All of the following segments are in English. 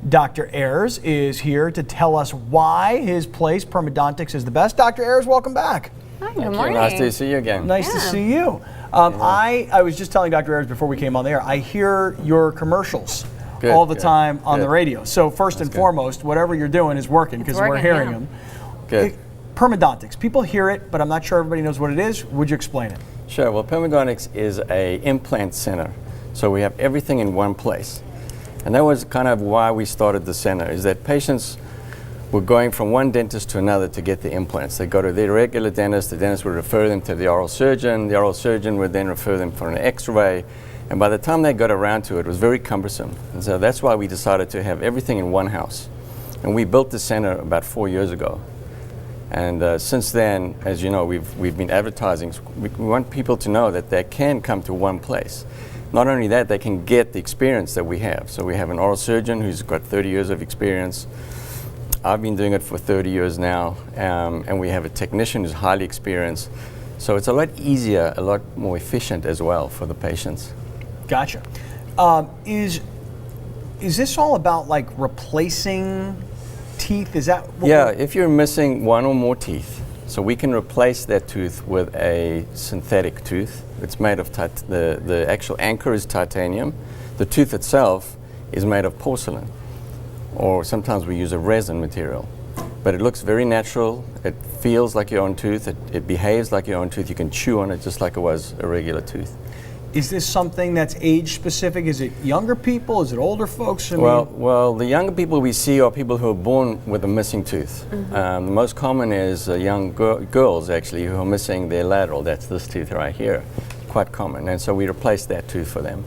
Dr. Ayers is here to tell us why his place, PermaDontics, is the best. Dr. Ayers, welcome back. Hi, good morning. Nice to see you again. Nice to see you. I was just telling Dr. Ayers before we came on the air, I hear your commercials all the time on the radio. So first and foremost, whatever you're doing is working because we're hearing them. Good. PermaDontics, people hear it, but I'm not sure everybody knows what it is. Would you explain it? Sure. Well, PermaDontics is an implant center. So we have everything in one place. And that was kind of why we started the center, is that patients were going from one dentist to another to get the implants. They go to their regular dentist, the dentist would refer them to the oral surgeon would then refer them for an x-ray, and by the time they got around to it, it was very cumbersome. And so that's why we decided to have everything in one house. And we built the center about 4 years ago. And since then, as you know, we've been advertising. We want people to know that they can come to one place. Not only that, they can get the experience that we have. So we have an oral surgeon who's got 30 years of experience. I've been doing it for 30 years now. And we have a technician who's highly experienced. So it's a lot easier, a lot more efficient as well for the patients. Gotcha. Is this all about like replacing teeth? Is that what if you're missing one or more teeth, so we can replace that tooth with a synthetic tooth. It's made of the actual anchor is titanium. The tooth itself is made of porcelain, or sometimes we use a resin material. But it looks very natural. It feels like your own tooth. It behaves like your own tooth. You can chew on it just like it was a regular tooth. Is this something that's age specific? Is it younger people? Is it older folks? Well, the younger people we see are people who are born with a missing tooth. The most common is young girls actually who are missing their lateral. That's this tooth right here. Quite common. And so we replace that tooth for them.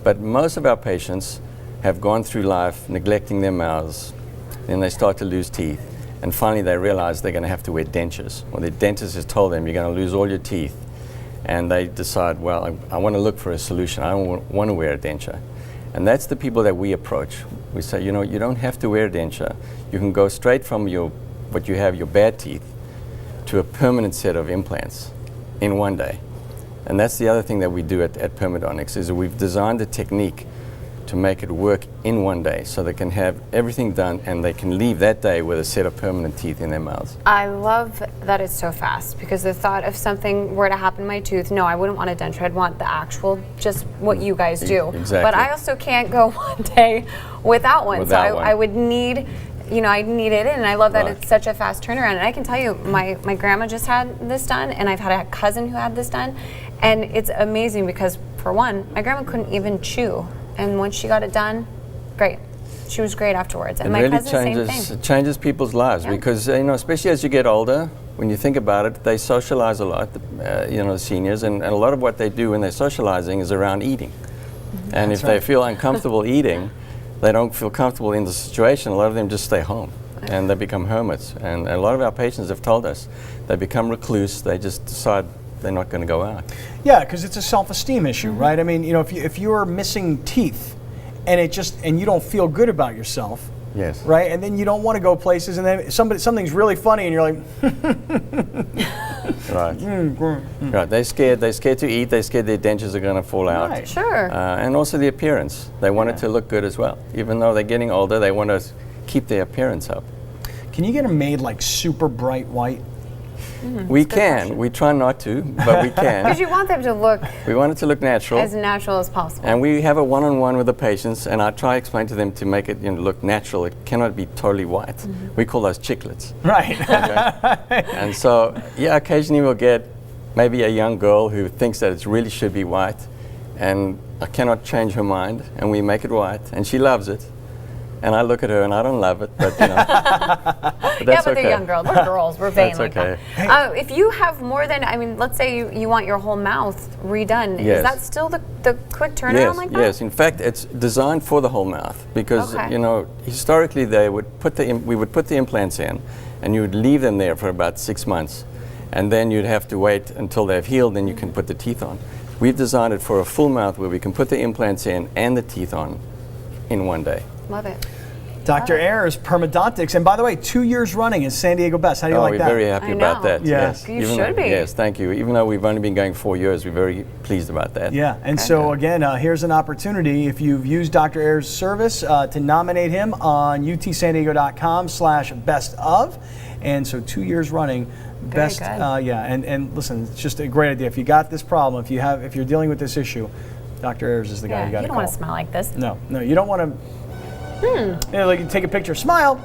But most of our patients have gone through life neglecting their mouths. Then they start to lose teeth. And finally they realize they're going to have to wear dentures. Or their dentist has told them you're going to lose all your teeth. And they decide, well, I want to look for a solution. I don't want to wear a denture. And that's the people that we approach. We say, you know, you don't have to wear a denture. You can go straight from your bad teeth, to a permanent set of implants in one day. And that's the other thing that we do at PermaDontics, is we've designed a technique to make it work in one day, so they can have everything done and they can leave that day with a set of permanent teeth in their mouths. I love that it's so fast, because the thought of something were to happen to my tooth, no, I wouldn't want a denture. I'd want the actual, just what you guys do. Exactly. But I also can't go one day without one. I would need, I need it in, and I love that it's such a fast turnaround. And I can tell you, my grandma just had this done, and I've had a cousin who had this done, and it's amazing because, for one, my grandma couldn't even chew. And once she got it done, great. She was great afterwards. And my cousin, same thing. It changes people's lives because, especially as you get older, when you think about it, they socialize a lot, the seniors, and a lot of what they do when they're socializing is around eating. And if they feel uncomfortable eating, they don't feel comfortable in the situation, a lot of them just stay home and they become hermits. And a lot of our patients have told us they become recluse, they just decide they're not going to go out. Yeah, because it's a self-esteem issue, right? I mean, if you're missing teeth and you don't feel good about yourself, yes, right? And then you don't want to go places, and then something's really funny, and you're like, right. Right. They're scared to eat. They're scared their dentures are going to fall out. Right. Sure. And also the appearance. They want it to look good as well. Even though they're getting older, they want to keep their appearance up. Can you get them made like super bright white? We can. We try not to, but we can. Because you want them to look. We want it to look natural. As natural as possible. And we have a one-on-one with the patients, and I try to explain to them to make it look natural. It cannot be totally white. We call those chiclets. Right. Okay? And so, occasionally we'll get maybe a young girl who thinks that it really should be white, and I cannot change her mind, and we make it white, and she loves it. And I look at her and I don't love it, but but that's but they're young girls. We're girls. We're vain like okay. that. If you have more than, let's say you want your whole mouth redone, is that still the quick turnaround like that? Yes. In fact, it's designed for the whole mouth because historically we would put the implants in, and you would leave them there for about 6 months, and then you'd have to wait until they've healed, then you can put the teeth on. We've designed it for a full mouth where we can put the implants in and the teeth on in one day. Love it. Dr. Ayers, PermaDontics, and by the way, 2 years running is San Diego Best. How do you like that? We're very happy about that. Yes. You should be. Yes, thank you. Even though we've only been going 4 years, we're very pleased about that. Yeah, and so again, here's an opportunity, if you've used Dr. Ayers' service, to nominate him on utsandiego.com/bestof. And so 2 years running, best, and listen, it's just a great idea. If you got this problem, if you're dealing with this issue, Dr. Ayers is the guy you got to call. You don't want to smile like this. No, you don't want to. You know, like you take a picture, smile.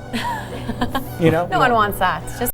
You know, no one wants that. It's just